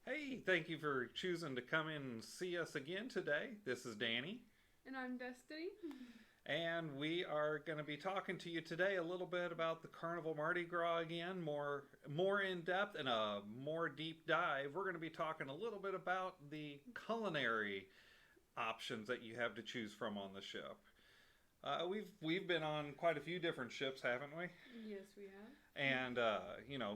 Hey, thank you for choosing to come in and see us again today. This is Danny, And I'm Destiny. and we are going to be talking to you today a little bit about the Carnival Mardi Gras again, more in depth and a more deep dive. We're going to be talking a little bit about the culinary options that you have to choose from on the ship. We've been on quite a few different ships, haven't we? Yes, we have. And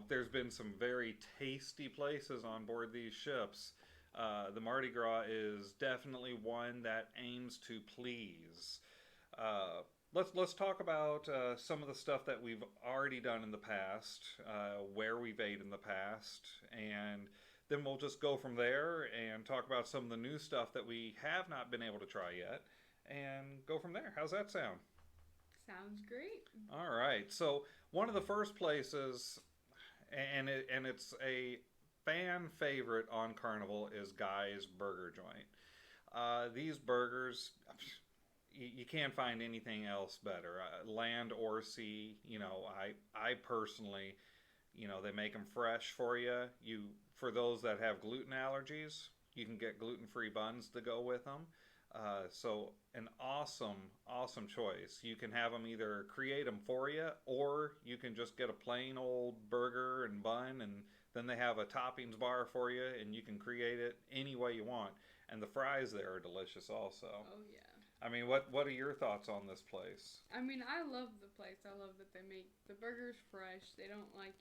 there's been some very tasty places on board these ships. The Mardi Gras is definitely one that aims to please. Let's talk about some of the stuff that we've already done in the past, where we've ate in the past, and then we'll just go from there and talk about some of the new stuff that we have not been able to try yet, and go from there. How's that sound? Sounds great. All right. So one of the first places, and it's a fan favorite on Carnival, is Guy's Burger Joint. These burgers, you can't find anything else better, land or sea. I personally, they make them fresh for you. For those that have gluten allergies, you can get gluten-free buns to go with them. So an awesome choice. You can have them either create them for you, or you can just get a plain old burger and bun, and then they have a toppings bar for you, and you can create it any way you want. And the fries there are delicious also. Oh, yeah. I mean, what are your thoughts on this place? I love the place. I love that they make the burgers fresh. They don't like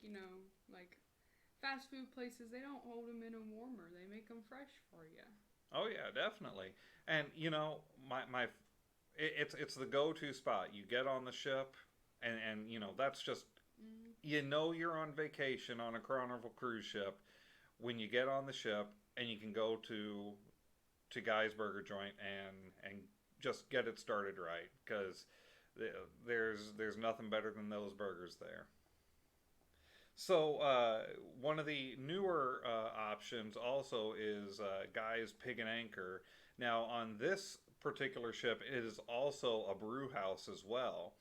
fast food places, they don't hold them in a warmer. They make them fresh for you. Oh yeah, definitely. And it's the go-to spot. You get on the ship, and that's just Mm. you're on vacation on a Carnival cruise ship when you get on the ship and you can go to Guy's Burger Joint and just get it started right, because there's nothing better than those burgers there. So one of the newer options also is Guy's Pig and Anchor. Now on this particular ship, it is also a brew house as well,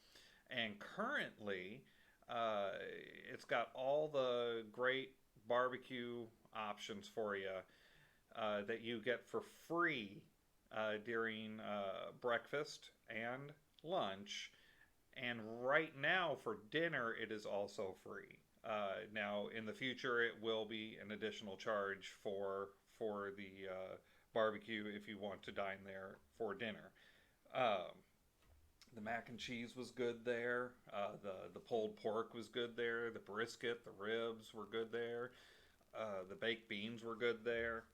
and currently it's got all the great barbecue options for you that you get for free during breakfast and lunch. And right now for dinner, it is also free. Now, in the future, it will be an additional charge for the barbecue if you want to dine there for dinner. Um, the mac and cheese was good there. The pulled pork was good there. The brisket, the ribs were good there. The baked beans were good there.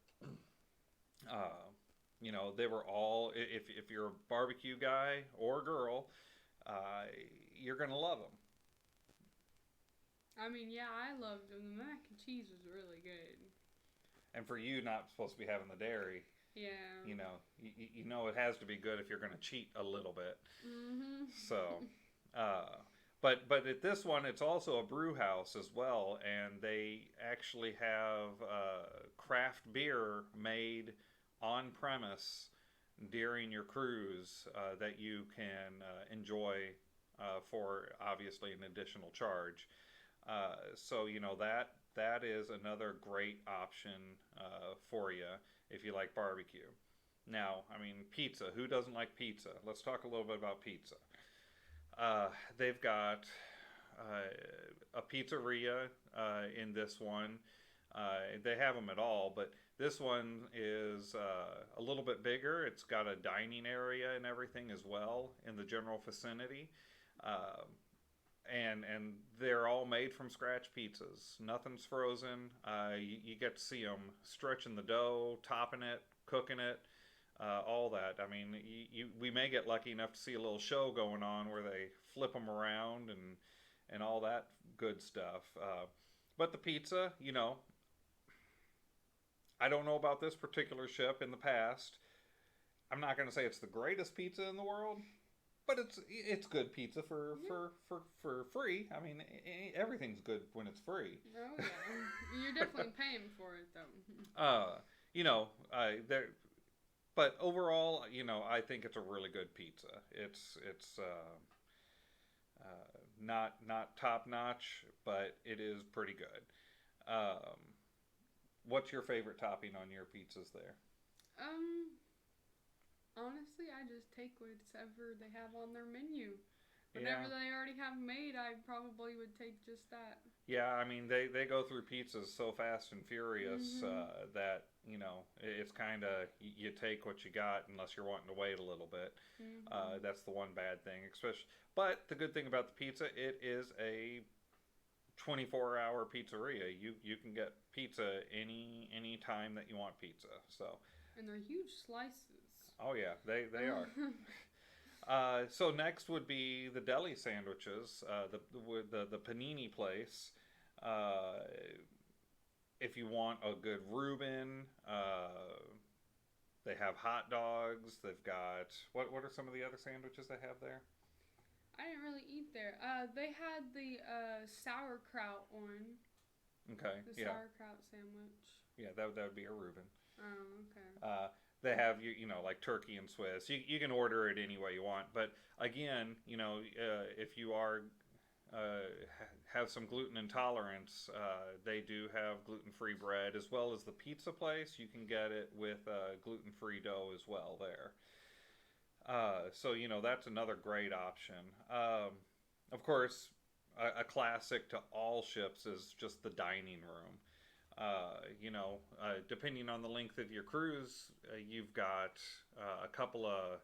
Uh, they were all. If you're a barbecue guy or girl, uh, you're gonna love them. Yeah, I loved them. The mac and cheese was really good. And for you, not supposed to be having the dairy, Yeah. it has to be good if you're gonna cheat a little bit. Mm-hmm. So, uh, but at this one, it's also a brew house as well, and they actually have craft beer made on premise during your cruise that you can enjoy for obviously an additional charge. So that is another great option for you if you like barbecue. Now, I mean, pizza. Who doesn't like pizza? Let's talk a little bit about pizza. They've got uh, a pizzeria in this one. They have them at all, but this one is a little bit bigger. It's got a dining area and everything as well in the general vicinity. Uh, and they're all made from scratch pizzas. Nothing's frozen. You get to see them stretching the dough, topping it, cooking it, all that. I mean, we may get lucky enough to see a little show going on where they flip them around and all that good stuff. But the pizza, I don't know about this particular ship in the past. I'm not going to say it's the greatest pizza in the world, but it's good pizza Yeah. for free. I mean, everything's good when it's free. Oh, yeah. You're definitely paying for it, though. Uh, there. But overall, I think it's a really good pizza. It's not top notch, but it is pretty good. Um, What's your favorite topping on your pizzas there? Um, Honestly, I just take whatever they have on their menu. Whatever Yeah. they already have made, I probably would take just that. Yeah, I mean they go through pizzas so fast and furious Mhm. that it's kind of you take what you got unless you're wanting to wait a little bit. Mhm. That's the one bad thing, especially. But the good thing about the pizza, it is a 24-hour pizzeria. You can get pizza any time that you want pizza. So And they're huge slices. oh yeah, they are. So next would be the Deli Sandwiches, the panini place. Uh, if you want a good Reuben, they have hot dogs. They've got what are some of the other sandwiches they have there? I didn't really eat there. They had the sauerkraut one, Okay, the yeah, sauerkraut sandwich. yeah, that would be a Reuben. Oh, okay. They have like turkey and Swiss. You can order it any way you want, but again, if you are have some gluten intolerance, they do have gluten-free bread as well as the pizza place. You can get it with gluten-free dough as well there. So that's another great option. Of course, classic to all ships is just the dining room. Depending on the length of your cruise, you've got a couple of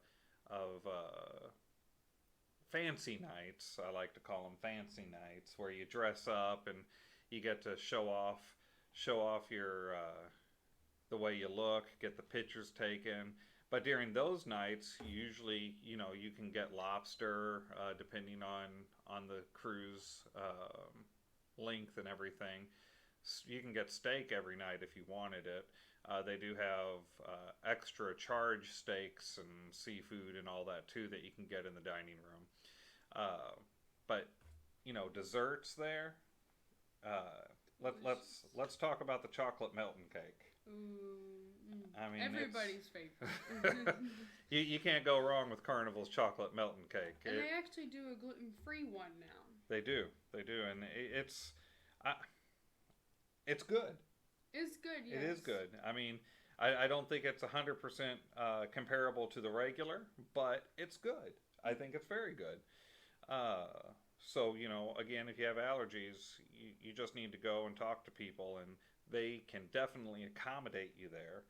fancy nights. I like to call them fancy nights, where you dress up and you get to show off your the way you look, get the pictures taken. But during those nights, usually you can get lobster, depending on the cruise length and everything. You can get steak every night if you wanted it. They do have extra charge steaks and seafood and all that too that you can get in the dining room. But desserts there. Uh, let's talk about the chocolate melton cake. Ooh, I mean, everybody's favorite. you can't go wrong with Carnival's chocolate melton cake. And they actually do a gluten-free one now. They do, and uh, it's good. It's good, yes. It is good. I mean, I don't think it's 100% comparable to the regular, but it's good. I think it's very good. Uh, so, again, if you have allergies, you just need to go and talk to people, and they can definitely accommodate you there,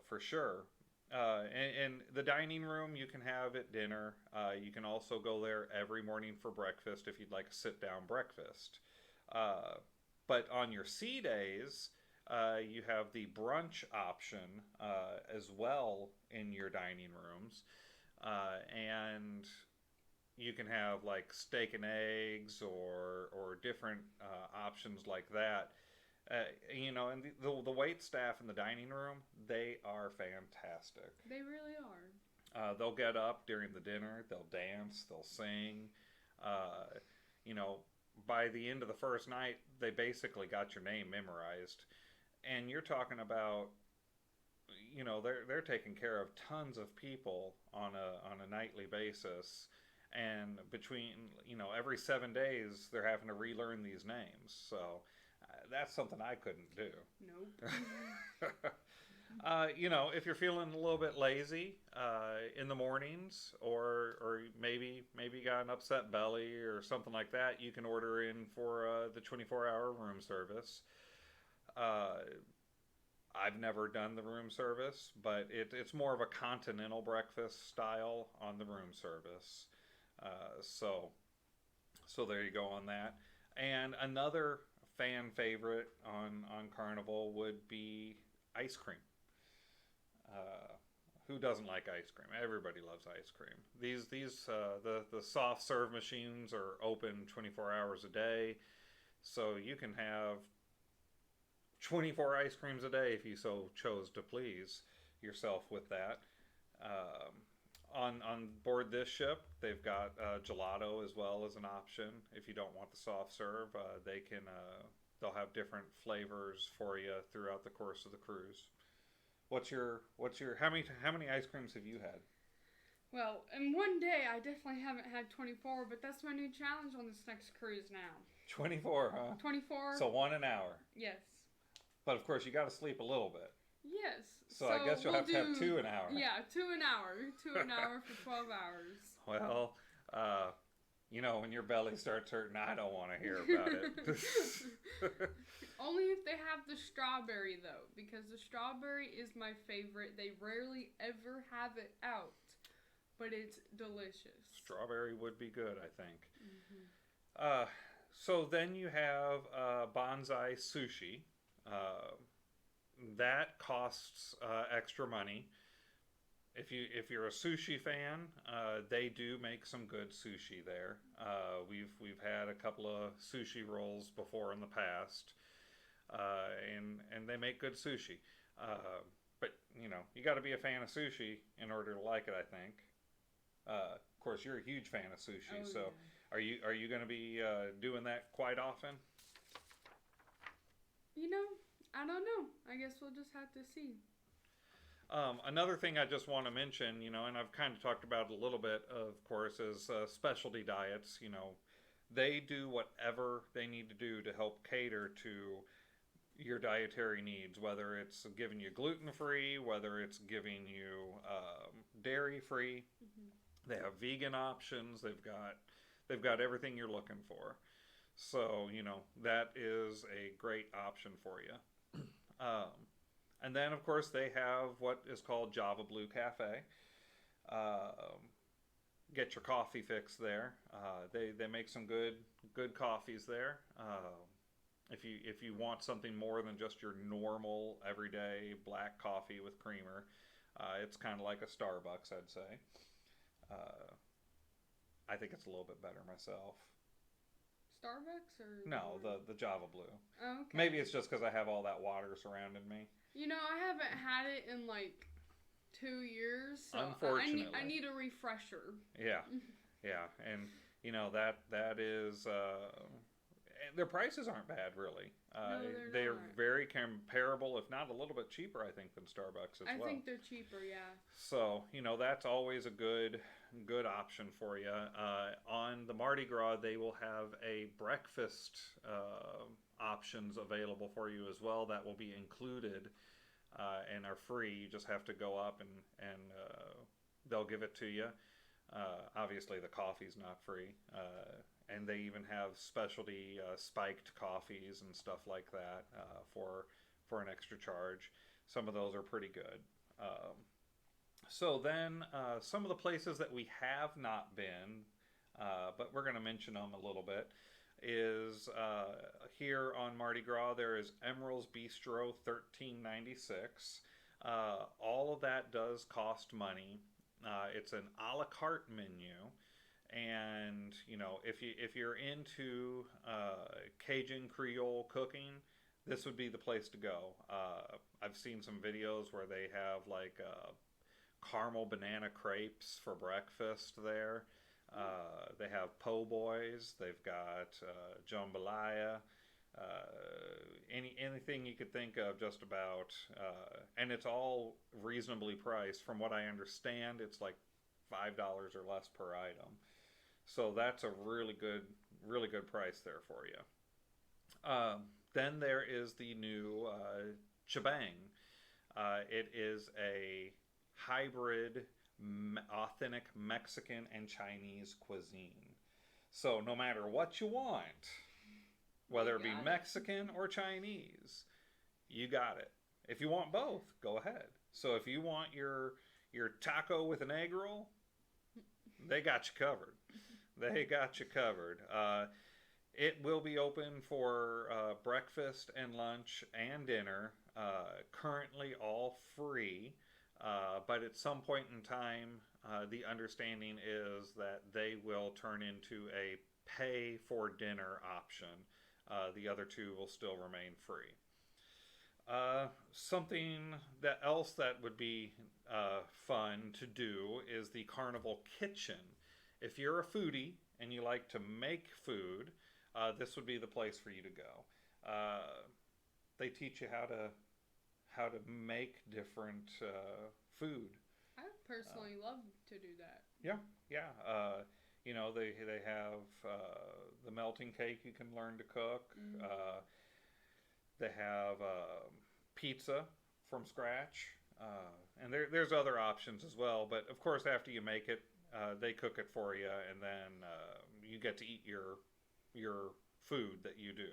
for sure. And the dining room you can have at dinner. You can also go there every morning for breakfast if you'd like a sit down breakfast. Uh, but on your sea days, you have the brunch option as well in your dining rooms. And you can have like steak and eggs or different options like that. And the wait staff in the dining room, they are fantastic. They really are. They'll get up during the dinner, they'll dance, they'll sing. Uh, you know, by the end of the first night, they basically got your name memorized, and you're talking about they're taking care of tons of people on a nightly basis, and between every 7 days they're having to relearn these names. So that's something I couldn't do. Nope. If you're feeling a little bit lazy in the mornings, or maybe you got an upset belly or something like that, you can order in for the 24-hour room service. Uh, I've never done the room service, but it's more of a continental breakfast style on the room service. So there you go on that. And another fan favorite on Carnival would be ice cream. Uh, who doesn't like ice cream? Everybody loves ice cream. The soft serve machines are open 24 hours a day, so you can have 24 ice creams a day if you so chose to please yourself with that. Um, on board this ship, they've got gelato as well as an option. If you don't want the soft serve, they'll have different flavors for you throughout the course of the cruise. What's your how many ice creams have you had? Well, in one day, I definitely haven't had 24, but that's my new challenge on this next cruise now. 24, huh? 24? So one an hour. Yes. But of course, you got to sleep a little bit. Yes. So I guess you'll have to have 2 an hour. Yeah, 2 an hour. 2 an hour for 12 hours. Well, when your belly starts hurting, I don't want to hear about it. Only if they have the strawberry, though, because the strawberry is my favorite. They rarely ever have it out, but it's delicious. Strawberry would be good, I think. Mm-hmm. So then you have Bonsai Sushi. That costs extra money. If you're a sushi fan, they do make some good sushi there. We've had a couple of sushi rolls before in the past, and they make good sushi. But you got to be a fan of sushi in order to like it, I think. Of course, you're a huge fan of sushi, so yeah. Are you going to be doing that quite often? I don't know. I guess we'll just have to see. Another thing I just want to mention, and I've kind of talked about it a little bit, of course, is specialty diets. They do whatever they need to do to help cater to your dietary needs, whether it's giving you gluten-free, whether it's giving you dairy-free. Mm-hmm. They have vegan options. They've got everything you're looking for. So, that is a great option for you. And then, of course, they have what is called Java Blue Cafe. Get your coffee fix there. They make some good coffees there. If you want something more than just your normal everyday black coffee with creamer, it's kind of like a Starbucks, I'd say. I think it's a little bit better myself. Starbucks or no, the Java Blue. Oh, okay. Maybe it's just because I have all that water surrounding me. I haven't had it in like 2 years, so unfortunately, I need a refresher. Yeah, yeah, and that is their prices aren't bad really. No, they're not. Very comparable, if not a little bit cheaper, I think, than Starbucks as well. I think they're cheaper, yeah. So that's always a good option for you. On the Mardi Gras, they will have a breakfast options available for you as well that will be included and are free. You just have to go up and they'll give it to you. Obviously, the coffee's not free. And they even have specialty spiked coffees and stuff like that for an extra charge. Some of those are pretty good. So then some of the places that we have not been, but we're going to mention them a little bit, is here on Mardi Gras there is Emerald's Bistro, $13.96. All of that does cost money. It's an a la carte menu. And if you're into Cajun Creole cooking, this would be the place to go. I've seen some videos where they have like caramel banana crepes for breakfast there. They have po' boys. They've got jambalaya. Anything you could think of, just about. And it's all reasonably priced. From what I understand, it's like $5 or less per item. So that's a really good price there for you. Then there is the new Chabang. It is a hybrid, authentic Mexican and Chinese cuisine. So no matter what you want, whether it be Mexican or Chinese, you got it. If you want both, go ahead. So if you want your taco with an egg roll, they got you covered. They got you covered. It will be open for breakfast and lunch and dinner. Currently all free. But at some point in time, the understanding is that they will turn into a pay for dinner option. The other two will still remain free. Something else that would be fun to do is the Carnival Kitchen. If you're a foodie and you like to make food, this would be the place for you to go. They teach you how to make different food. I personally love to do that. Yeah. They have the melting cake you can learn to cook. They have pizza from scratch, and there's other options as well. But of course, after you make it, they cook it for you, and then you get to eat your food that you do.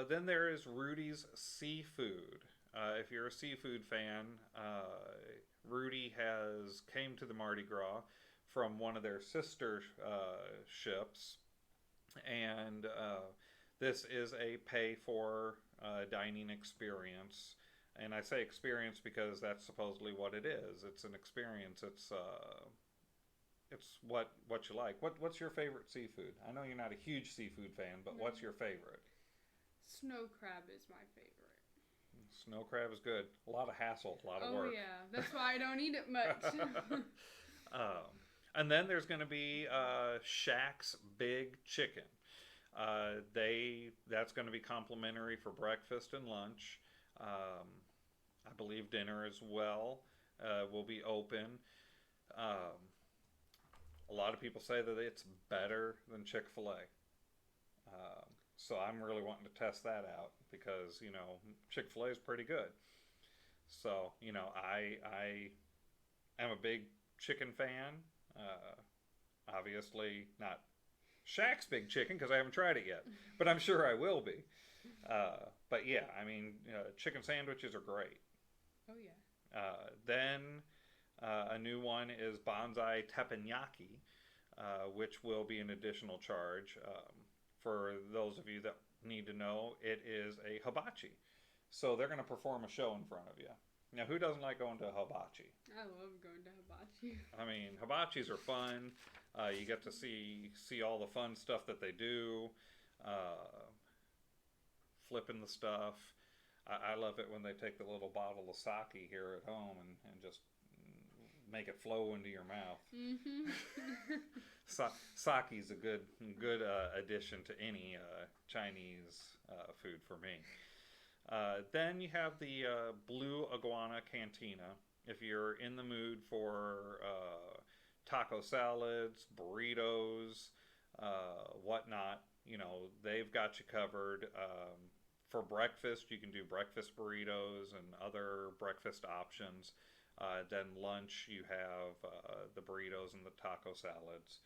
Then there is Rudy's Seafood. If you're a seafood fan, Rudy has came to the Mardi Gras from one of their sister ships, and this is a pay for dining experience. And I say experience because that's supposedly what it is. It's an experience. It's what you like. What's your favorite seafood? I know you're not a huge seafood fan, but what's your favorite? Snow crab is my favorite. Snow crab is good. A lot of hassle, a lot of work. Oh yeah, that's why I don't eat it much. And then there's going to be Shaq's Big Chicken. That's going to be complimentary for breakfast and lunch. I believe dinner as well will be open. A lot of people say that it's better than Chick-fil-A. So I'm really wanting to test that out because, Chick-fil-A is pretty good. So, I am a big chicken fan. Obviously not Shaq's Big Chicken because I haven't tried it yet, but I'm sure I will be. But yeah, chicken sandwiches are great. Oh yeah. Then a new one is Bonsai Teppanyaki, which will be an additional charge. For those of you that need to know, it is a hibachi. So they're going to perform a show in front of you. Now, who doesn't like going to a hibachi? I love going to hibachi. Hibachis are fun. You get to see all the fun stuff that they do, flipping the stuff. I love it when they take the little bottle of sake here at home and just make it flow into your mouth. Mm-hmm. Sake is a good addition to any Chinese food for me. Then you have the Blue Iguana Cantina. If you're in the mood for taco salads, burritos, whatnot, they've got you covered. For breakfast, you can do breakfast burritos and other breakfast options. Then lunch, you have the burritos and the taco salads.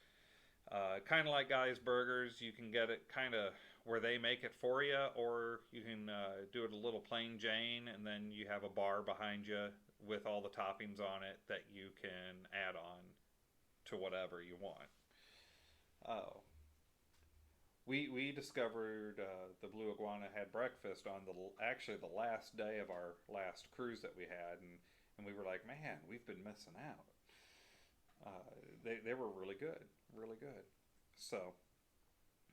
Kind of like Guy's Burgers, you can get it kind of where they make it for you, or you can do it a little plain Jane, and then you have a bar behind you with all the toppings on it that you can add on to whatever you want. We discovered the Blue Iguana had breakfast on the last day of our last cruise that we had, and we were like, man, we've been missing out. They were really good, really good. So,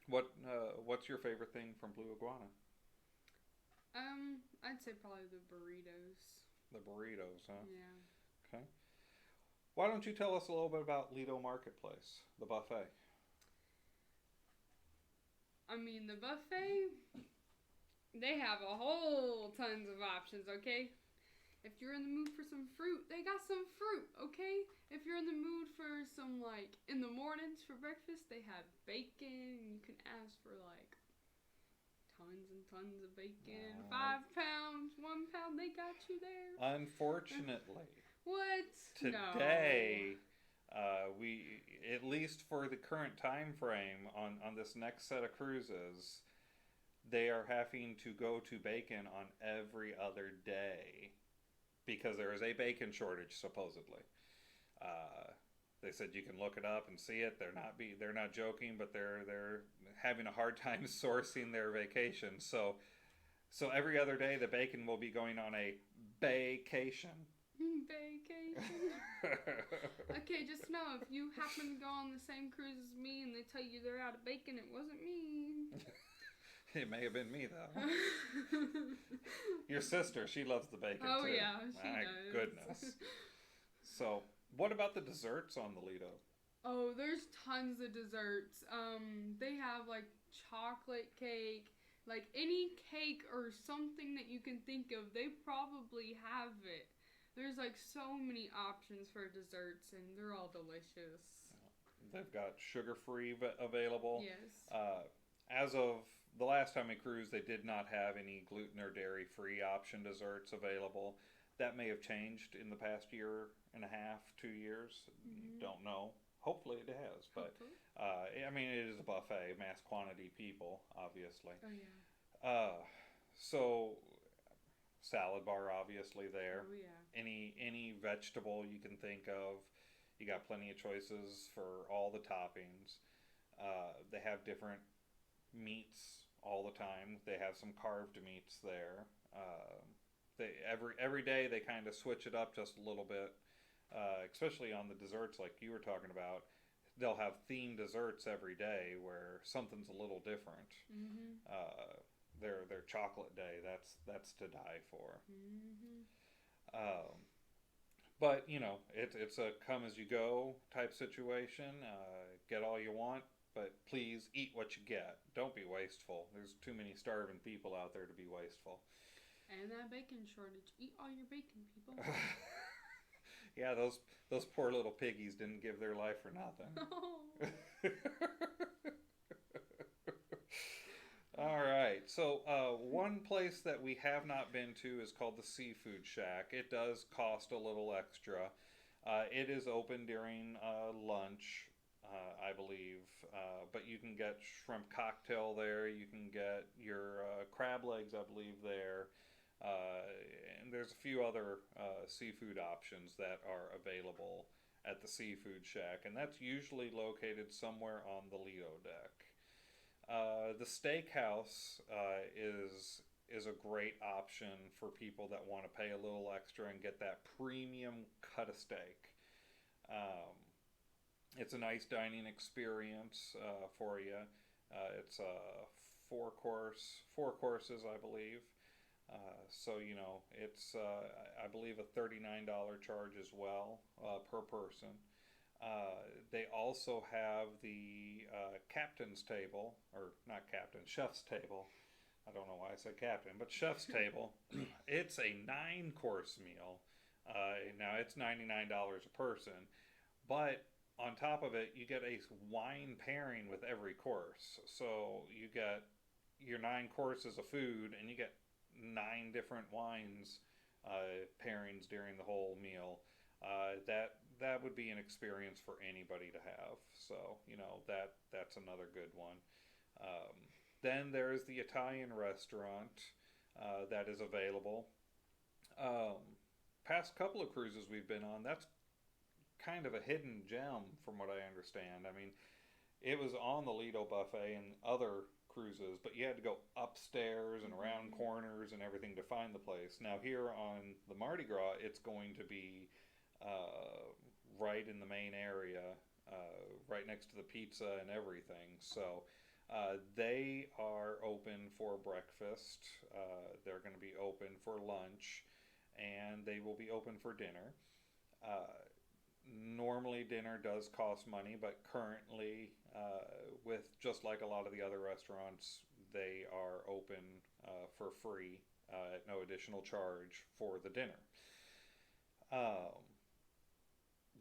what's your favorite thing from Blue Iguana? I'd say probably the burritos. The burritos, huh? Yeah. Okay. Why don't you tell us a little bit about Lido Marketplace, the buffet? The buffet, they have a whole tons of options, okay? If you're in the mood for some fruit, they got some fruit, okay? If you're in the mood for some, in the mornings for breakfast, they have bacon. You can ask for, tons and tons of bacon. 5 pounds, 1 pound, they got you there. Unfortunately. What? Today, we, at least for the current time frame on this next set of cruises, they are having to go to bacon on every other day. Because there is a bacon shortage, supposedly. They said you can look it up and see it. They're not joking, but they're having a hard time sourcing their vacation. So every other day the bacon will be going on a vacation. Vacation. Okay, just know if you happen to go on the same cruise as me and they tell you they're out of bacon, it wasn't me. It may have been me, though. Your sister, she loves the bacon, too. Oh, yeah, she My does. goodness. So, what about the desserts on the Lido? Oh, there's tons of desserts. They have, chocolate cake. Any cake or something that you can think of, they probably have it. There's, so many options for desserts, and they're all delicious. They've got sugar-free available. Yes. As of the last time we cruised, they did not have any gluten or dairy free option desserts available. That may have changed in the past year and a half, 2 years. Don't know. Hopefully it has, but Hopefully. I mean it is a buffet, mass quantity people, obviously. Oh yeah. So salad bar obviously there. Oh yeah. Any vegetable you can think of. You got plenty of choices for all the toppings. They have different meats all the time. They have some carved meats there. They every day they kind of switch it up just a little bit, especially on the desserts like you were talking about. They'll have themed desserts every day where something's a little different. Their chocolate day, that's to die for. Um, but you know, it's a come as you go type situation. Get all you want, but please eat what you get. Don't be wasteful. There's too many starving people out there to be wasteful. And that bacon shortage. Eat all your bacon, people. Yeah, those poor little piggies didn't give their life for nothing. All right. So one place that we have not been to is called the Seafood Shack. It does cost a little extra. It is open during lunch, I believe, but you can get shrimp cocktail there. You can get your crab legs, I believe, there. And there's a few other seafood options that are available at the Seafood Shack, and that's usually located somewhere on the Lido deck. The steakhouse is a great option for people that want to pay a little extra and get that premium cut of steak. It's a nice dining experience for you. It's a four courses, I believe. So you know, it's I believe a $39 charge as well per person. They also have the captain's table, or not captain, chef's table. I don't know why I said captain, but chef's table. It's a 9-course meal. Now it's $99 a person, but on top of it, you get a wine pairing with every course. So you get your 9 courses of food, and you get 9 different wines pairings during the whole meal. That would be an experience for anybody to have. So you know that's another good one. Then there's the Italian restaurant that is available. Past couple of cruises we've been on, that's kind of a hidden gem from what I understand. I mean, it was on the Lido buffet and other cruises, but you had to go upstairs and around corners and everything to find the place. Now here on the Mardi Gras, it's going to be right in the main area, right next to the pizza and everything. So they are open for breakfast. They're going to be open for lunch, and they will be open for dinner. Normally dinner does cost money, but currently with just like a lot of the other restaurants, they are open for free at no additional charge for the dinner.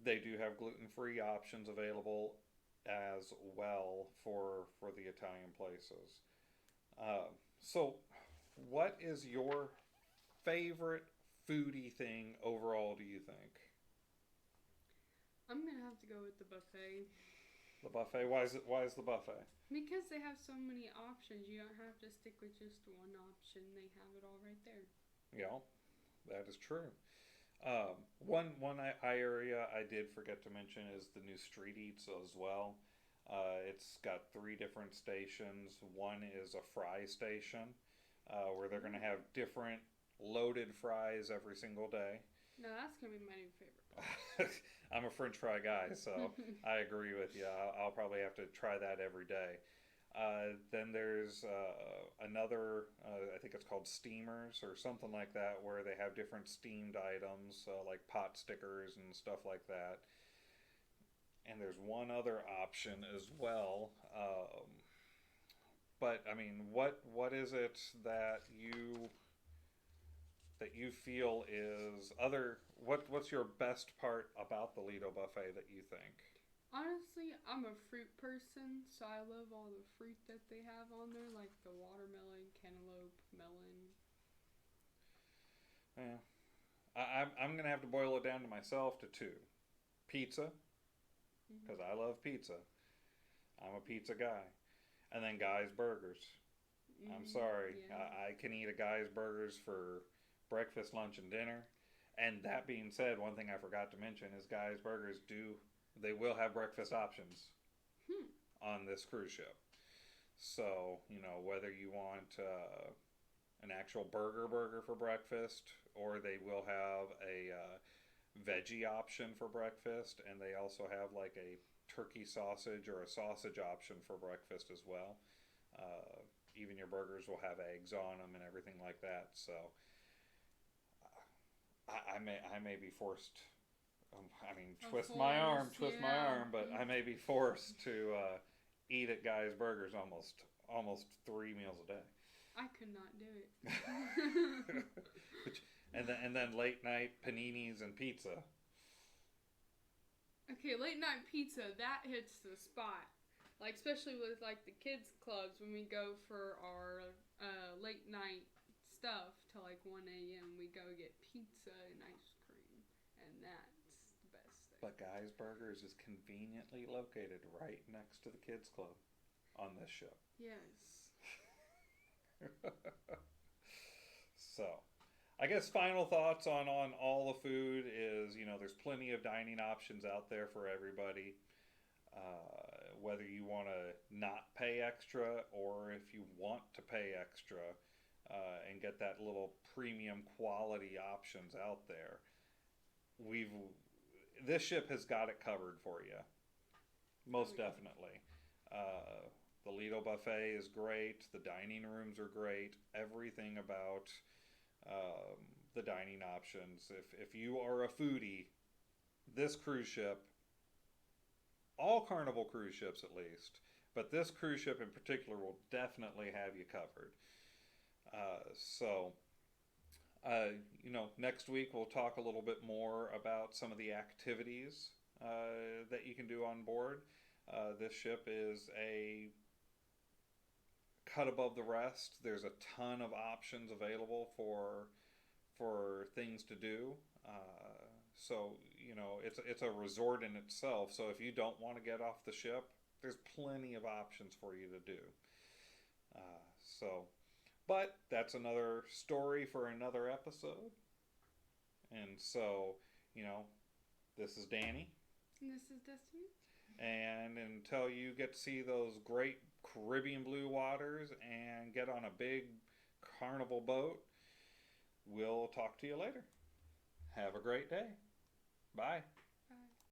They do have gluten-free options available as well for the Italian places. So what is your favorite foodie thing overall, do you think? I'm gonna have to go with the buffet. The buffet? Why is the buffet? Because they have so many options. You don't have to stick with just one option. They have it all right there. Yeah, that is true. One area I did forget to mention is the new street eats as well. It's got 3 different stations. One is a fry station where they're going to have different loaded fries every single day. No, that's gonna be my new favorite. I'm a French fry guy, so I agree with you. I'll probably have to try that every day. Then there's another, I think it's called steamers or something like that, where they have different steamed items like pot stickers and stuff like that. And there's one other option as well. But I mean, what is it that you feel is other? What's your best part about the Lido buffet that you think? Honestly, I'm a fruit person, so I love all the fruit that they have on there, like the watermelon, cantaloupe, melon. Yeah. I'm going to have to boil it down to myself to two. Pizza, because Mm-hmm. I love pizza. I'm a pizza guy. And then Guy's Burgers. I'm Mm-hmm. sorry. Yeah. I can eat a Guy's Burgers for breakfast, lunch, and dinner. And that being said, one thing I forgot to mention is Guy's Burgers they will have breakfast options Hmm. on this cruise ship. So, whether you want an actual burger for breakfast, or they will have a veggie option for breakfast, and they also have like a turkey sausage or a sausage option for breakfast as well. Uh, Even your burgers will have eggs on them and everything like that. So I may be forced. I mean, Of twist course, my yeah. arm, but I may be forced to eat at Guy's Burgers almost 3 meals a day. I could not do it. and then late night paninis and pizza. Okay, late night pizza, that hits the spot. Like, especially with, like, the kids' clubs when we go for our late night stuff till, like, 1 a.m. We go get pizza and ice cream. And that's the best thing. But Guy's Burgers is conveniently located right next to the kids club on this ship. Yes. So, I guess final thoughts on all the food is, there's plenty of dining options out there for everybody. Whether you want to not pay extra or if you want to pay extra and get that little premium quality options out there, this ship has got it covered for you. Most definitely. The Lido buffet is great. The dining rooms are great. Everything about the dining options. If you are a foodie, this cruise ship, all Carnival cruise ships at least, but this cruise ship in particular will definitely have you covered. So, next week we'll talk a little bit more about some of the activities that you can do on board. This ship is a cut above the rest. There's a ton of options available for things to do. So it's a resort in itself. So if you don't want to get off the ship, there's plenty of options for you to do. So, but that's another story for another episode. And so, this is Danny. And this is Destiny. And until you get to see those great Caribbean blue waters and get on a big Carnival boat, we'll talk to you later. Have a great day. Bye.